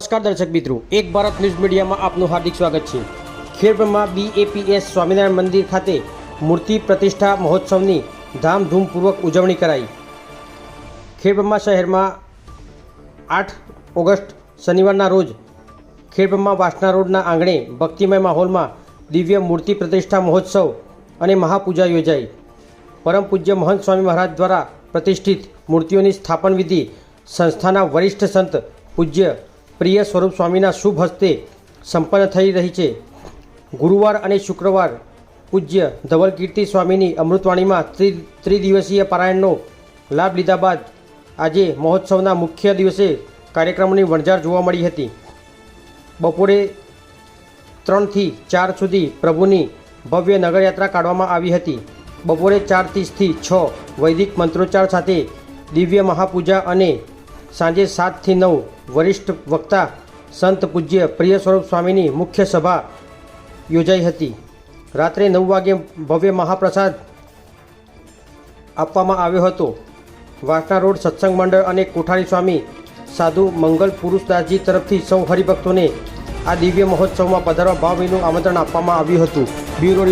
નમસ્કાર દર્શક મિત્રો, એક ભારત ન્યૂઝ મીડિયામાં આપનું હાર્દિક સ્વાગત છે। ખેડબ્રહ્મા BAPS સ્વામિનારાયણ મંદિર ખાતે મૂર્તિ પ્રતિષ્ઠા મહોત્સવની ધામધૂમપૂર્વક ઉજવણી કરાઈ। ખેડબ્રહ્મા શહેરમાં 8 ઓગસ્ટ શનિવારના રોજ ખેડબ્રહ્મા વાસણા રોડના આંગણે ભક્તિમય માહોલમાં દિવ્ય મૂર્તિ પ્રતિષ્ઠા મહોત્સવ અને મહાપૂજા યોજાઈ। પરમ પૂજ્ય મહંત સ્વામી મહારાજ દ્વારા પ્રતિષ્ઠિત મૂર્તિઓની સ્થાપન વિધિ સંસ્થાના વરિષ્ઠ સંત પૂજ્ય પ્રિય સ્વરૂપ સ્વામીના શુભ હસ્તે સંપન્ન થઈ રહી છે। ગુરુવાર અને શુક્રવાર પૂજ્ય ધવલ કીર્તિ સ્વામીની અમૃતવાણીમાં ત્રિદિવસીય પારાયણનો લાભ લીધા બાદ આજે મહોત્સવના મુખ્ય દિવસે કાર્યક્રમોની વણઝાર જોવા મળી હતી। બપોરે 3 થી 4 સુધી પ્રભુની ભવ્ય નગરયાત્રા કાઢવામાં આવી હતી। બપોરે 4:30 થી 6 વૈદિક મંત્રોચ્ચાર સાથે દિવ્ય મહાપૂજા અને સાંજે 7 થી 9 વરિષ્ઠ વક્તા સંત પૂજ્ય પ્રિય સ્વરૂપ સ્વામીની મુખ્ય સભા યોજાઈ હતી। રાત્રે 9 વાગ્યે ભવ્ય મહાપ્રસાદ આપવામાં આવ્યો હતો। વાસણા રોડ સત્સંગ મંડળ અને કોઠારી સ્વામી સાધુ મંગલ પુરુષદાસજી તરફથી સૌ હરિભક્તોને આ દિવ્ય મહોત્સવમાં પધારવા ભાવભીનું આમંત્રણ આપવામાં આવ્યું હતું। બ્યુરો